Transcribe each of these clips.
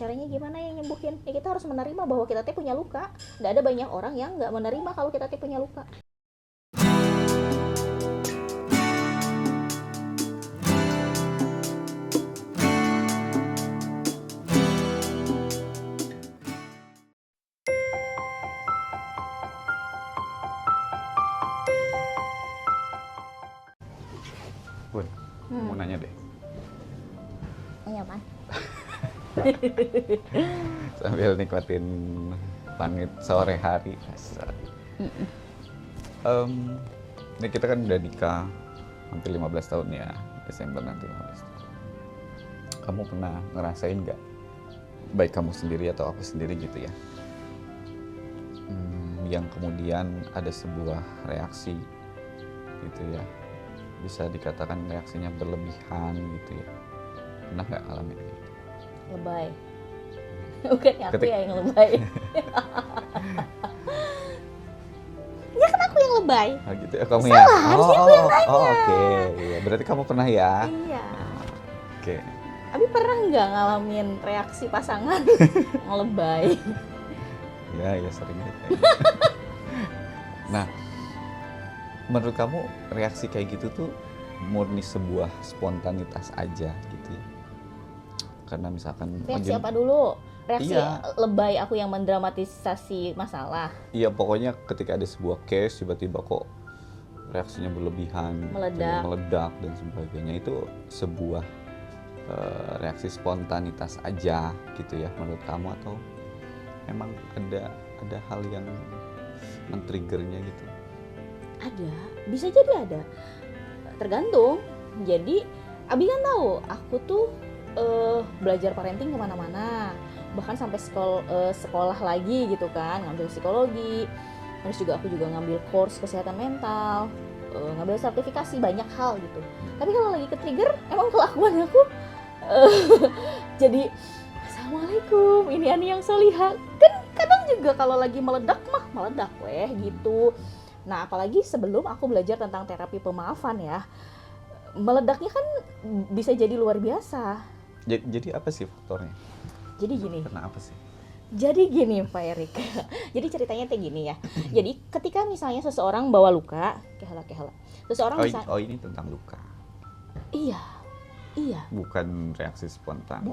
caranya gimana yang nyembuhin? Ya kita harus menerima bahwa kita teh punya luka. Nggak ada banyak orang yang nggak menerima kalau kita teh punya luka. Bun, mau nanya deh. Iya, Pan. Sambil nikmatin langit sore hari. Ini kita kan udah nikah hampir 15 tahun ya, Desember nanti 15 tahun. Kamu pernah ngerasain nggak, baik kamu sendiri atau aku sendiri gitu ya, yang kemudian ada sebuah reaksi gitu ya, bisa dikatakan reaksinya berlebihan gitu ya, pernah nggak ngalamin gitu? Lebay. Bukan aku ya yang lebay. Ya kan aku yang lebay. Ah, gitu ya kamu Salah, ya. harusnya aku yang nanya. Oke. Iya, berarti kamu pernah ya? Iya. Oke. Abi pernah nggak ngalamin reaksi pasangan yang lebay? Ya sering gitu. Nah, menurut kamu reaksi kayak gitu tuh murni sebuah spontanitas aja gitu ya? Karena misalkan Reaksi apa dulu? Reaksi Iya. lebay aku yang mendramatisasi masalah. Iya, pokoknya ketika ada sebuah case tiba-tiba kok reaksinya berlebihan, gitu ya, meledak dan sebagainya, itu sebuah reaksi spontanitas aja gitu ya menurut kamu, atau memang ada hal yang men-triggernya gitu? Ada, bisa jadi ada. Tergantung. Jadi Abi kan tahu, aku tuh belajar parenting kemana-mana, bahkan sampai sekolah lagi gitu kan, ngambil psikologi, terus juga aku juga ngambil course kesehatan mental, ngambil sertifikasi, banyak hal gitu. Tapi kalau lagi ke-trigger, emang kelakuan aku jadi assalamualaikum, ini Ani yang solihah. Kan kadang juga kalau lagi meledak mah meledak gitu. Nah apalagi sebelum aku belajar tentang terapi pemaafan ya, meledaknya kan bisa jadi luar biasa. Jadi apa sih faktornya? Jadi gini. Karena apa sih? Jadi gini Pak Erik. Jadi ceritanya kayak gini ya. Jadi ketika misalnya seseorang bawa luka, kehala. Seseorang ini tentang luka. Iya. Bukan reaksi spontan.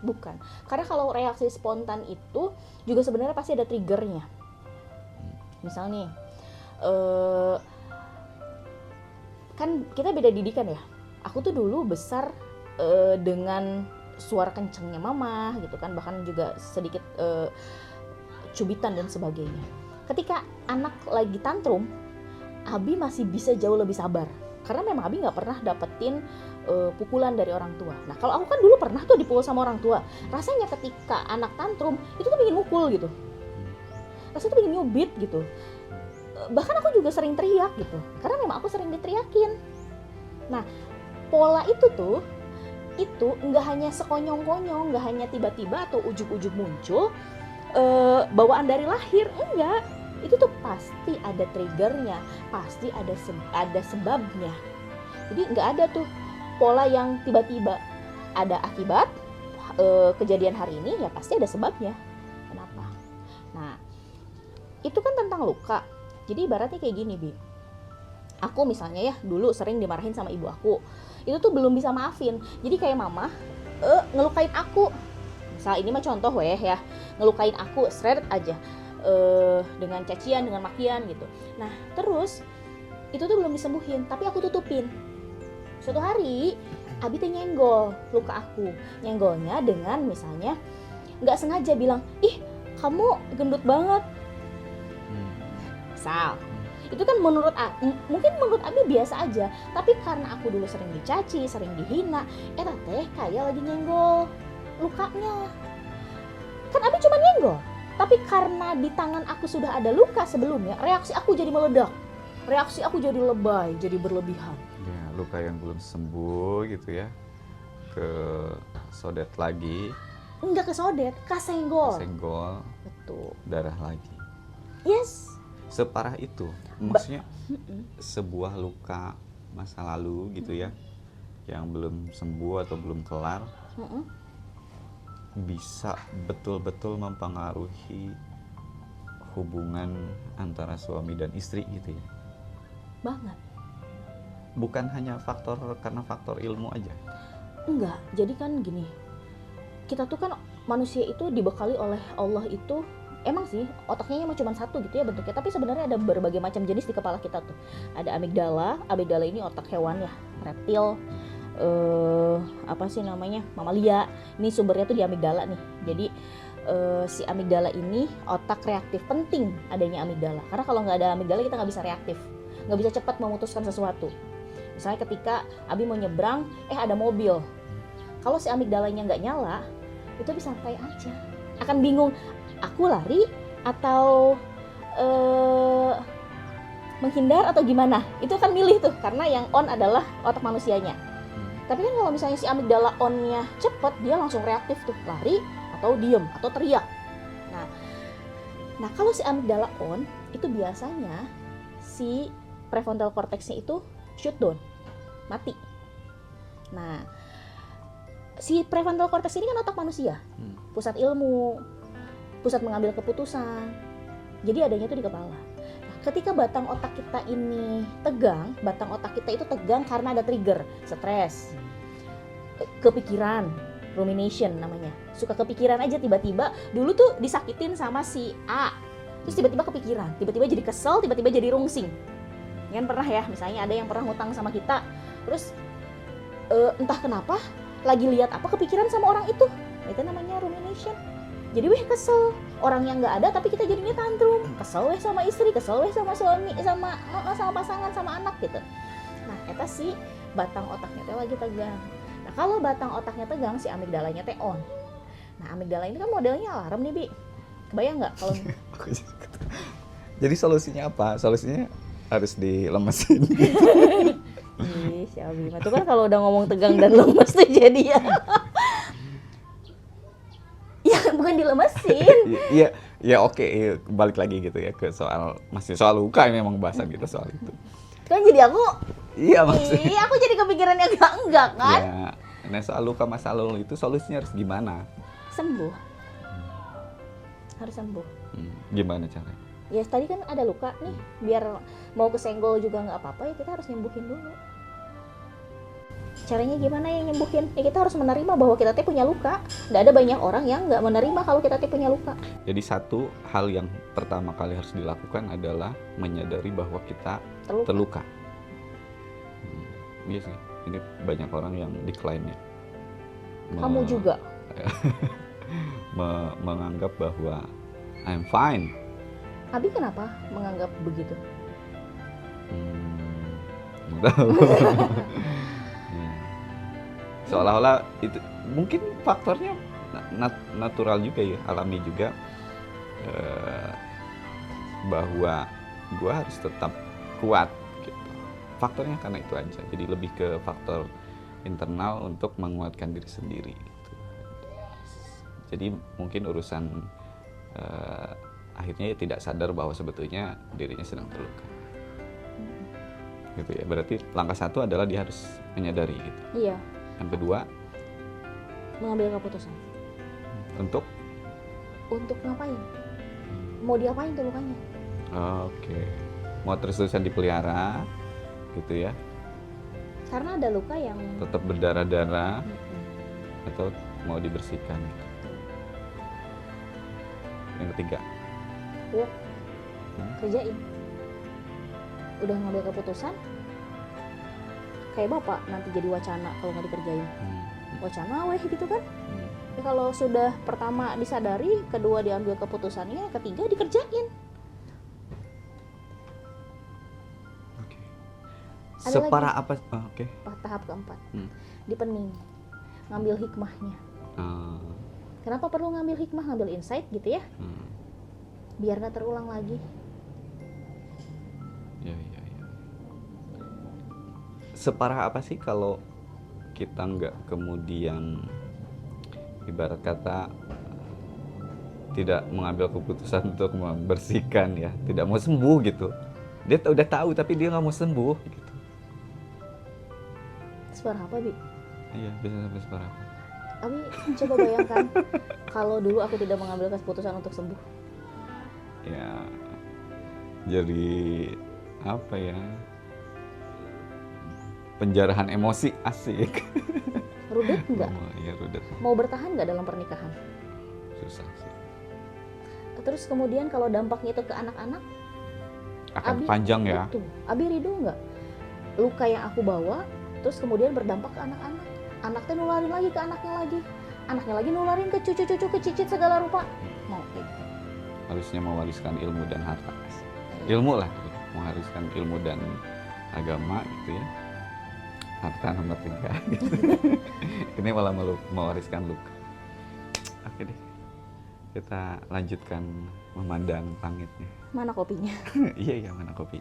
Bukan. Karena kalau reaksi spontan itu juga sebenarnya pasti ada triggernya. Misal nih, kan kita beda didikan ya. Aku tuh dulu besar dengan suara kencengnya mama gitu kan, bahkan juga sedikit cubitan dan sebagainya. Ketika anak lagi tantrum, Abi masih bisa jauh lebih sabar karena memang Abi nggak pernah dapetin pukulan dari orang tua. Nah kalau aku kan dulu pernah tuh dipukul sama orang tua. Rasanya ketika anak tantrum itu tuh pengen mukul gitu, rasanya tuh pengen nyubit gitu. Bahkan aku juga sering teriak gitu karena memang aku sering diteriakin. Nah pola itu nggak hanya sekonyong-konyong, nggak hanya tiba-tiba atau ujug-ujug muncul bawaan dari lahir, enggak. Itu tuh pasti ada triggernya, pasti ada sebabnya. Jadi nggak ada tuh pola yang tiba-tiba. Ada akibat kejadian hari ini, ya pasti ada sebabnya. Kenapa? Nah, itu kan tentang luka. Jadi ibaratnya kayak gini, Bi. Aku misalnya ya, dulu sering dimarahin sama ibu aku. Itu tuh belum bisa maafin. Jadi kayak mama ngelukain aku. Misal ini mah contoh ya, ngelukain aku seret aja. Dengan cacian, dengan makian gitu. Nah terus itu tuh belum disembuhin, tapi aku tutupin. Suatu hari Abi tuh nyenggol luka aku, nyenggolnya dengan misalnya nggak sengaja bilang, ih kamu gendut banget. Misal itu kan mungkin menurut Abi biasa aja, tapi karena aku dulu sering dicaci, sering dihina, teh kayak lagi nyenggol lukanya. Kan Abi cuma nyenggol, tapi karena di tangan aku sudah ada luka sebelumnya, reaksi aku jadi meledak. Reaksi aku jadi lebay, jadi berlebihan. Ya, luka yang belum sembuh gitu ya, ke sodet lagi. Enggak ke sodet, kesenggol. Senggol. Betul. Darah lagi. Yes. Separah itu. Maksudnya sebuah luka masa lalu gitu ya, yang belum sembuh atau belum kelar. bisa betul-betul mempengaruhi hubungan antara suami dan istri gitu ya? Banget. Bukan hanya karena faktor ilmu aja? Enggak, jadi kan gini, kita tuh kan manusia itu dibekali oleh Allah itu, emang sih otaknya emang cuma satu gitu ya bentuknya, tapi sebenarnya ada berbagai macam jenis di kepala kita tuh. Ada amigdala ini otak hewan ya, reptil, apa sih namanya, mamalia. Ini sumbernya tuh di amigdala nih. Jadi si amigdala ini otak reaktif, penting adanya amigdala, karena kalau nggak ada amigdala kita nggak bisa reaktif, nggak bisa cepat memutuskan sesuatu. Misalnya ketika Abi mau nyebrang, ada mobil, kalau si amigdalanya nggak nyala, itu bisa santai aja, akan bingung, aku lari atau menghindar atau gimana, itu akan milih tuh, karena yang on adalah otak manusianya. Tapi kan kalau misalnya si amigdala on-nya cepet, dia langsung reaktif tuh, lari atau diem atau teriak. Nah kalau si amigdala on, itu biasanya si prefrontal cortex-nya itu shutdown, mati. Nah si prefrontal cortex ini kan otak manusia, pusat ilmu, pusat mengambil keputusan, jadi adanya tuh di kepala. Ketika batang otak kita ini tegang, batang otak kita itu tegang karena ada trigger, stres, kepikiran, rumination namanya. Suka kepikiran aja tiba-tiba, dulu tuh disakitin sama si A, terus tiba-tiba kepikiran, tiba-tiba jadi kesel, tiba-tiba jadi rungsing. Kan pernah ya, misalnya ada yang pernah ngutang sama kita, terus entah kenapa, lagi lihat apa kepikiran sama orang itu namanya rumination. Jadi kesel, orang yang nggak ada tapi kita jadinya tantrum, kesel sama istri, kesel sama suami, sama pasangan, sama anak gitu. Nah eta sih batang otaknya teh lagi tegang. Nah kalau batang otaknya tegang, si amigdalanya teh on. Nah amigdala ini kan modelnya alarm nih Bi, kebayang nggak kalau jadi solusinya apa? Solusinya harus dilemesin. Ih, si Abi itu kan kalau udah ngomong tegang dan lemes tuh jadi ya. Ya bukan dilemesin. Ya oke, balik lagi gitu ya ke masih soal luka, memang bahasan kita soal itu. Kan jadi aku maksudnya. Aku jadi kepikiran yang enggak kan? Ya, nah soal luka masa lalu itu solusinya harus gimana? Sembuh. Harus sembuh. Gimana caranya? Ya tadi kan ada luka nih, biar mau kesenggol juga nggak apa-apa ya, kita harus nyembuhin dulu. Caranya gimana yang nyembuhin? Ya kita harus menerima bahwa kita tuh punya luka. Nggak ada banyak orang yang nggak menerima kalau kita tuh punya luka. Jadi satu hal yang pertama kali harus dilakukan adalah menyadari bahwa kita terluka. Iya sih, ini banyak orang yang decline ya. Kamu juga. Menganggap bahwa I'm fine. Abi kenapa menganggap begitu? Seolah-olah itu mungkin faktornya natural juga ya, alami juga, bahwa gue harus tetap kuat gitu. Faktornya karena itu aja, jadi lebih ke faktor internal untuk menguatkan diri sendiri gitu. Jadi mungkin urusan akhirnya ya tidak sadar bahwa sebetulnya dirinya sedang terluka gitu ya. Berarti langkah satu adalah dia harus menyadari gitu. Iya. Yang kedua, mengambil keputusan. Untuk ngapain? Mau diapain tuh lukanya? Oke. Mau terus-terusan dipelihara gitu ya? Karena ada luka yang tetap berdarah-darah, atau mau dibersihkan gitu. Yang ketiga, kerjain. Udah ngambil keputusan, kayak bapak nanti jadi wacana kalau nggak dikerjain. Wacana weh gitu kan. Ya, kalau sudah pertama disadari, kedua diambil keputusannya, ketiga dikerjain. Oke. Separah apa? Oke. Tahap keempat, dipening, ngambil hikmahnya. Kenapa perlu ngambil hikmah, ngambil insight gitu ya? Biar nggak terulang lagi. Ya. Separah apa sih kalau kita nggak kemudian ibarat kata tidak mengambil keputusan untuk membersihkan ya, tidak mau sembuh gitu. Dia udah tahu tapi dia nggak mau sembuh gitu. Separah apa Bi? Iya, bisa sampai separah apa? Abi coba bayangkan kalau dulu aku tidak mengambil keputusan untuk sembuh. Ya, jadi apa ya? Penjarahan emosi, asik. Rudet nggak? Iya, rudet. Mau bertahan nggak dalam pernikahan? Susah sih. Terus kemudian kalau dampaknya itu ke anak-anak, Akan panjang ya. Itu, Abi ridho nggak? Luka yang aku bawa, terus kemudian berdampak ke anak-anak. Anaknya nularin lagi ke anaknya lagi nularin ke cucu-cucu, ke cicit segala rupa. Mau gitu. Harusnya mewariskan ilmu dan harta. Ilmu lah, mengharuskan ilmu dan agama gitu ya. Harta nomor 3 gitu. Ini malah mewariskan luka. Oke deh, kita lanjutkan memandang langitnya. Mana kopinya? Iya, mana kopi.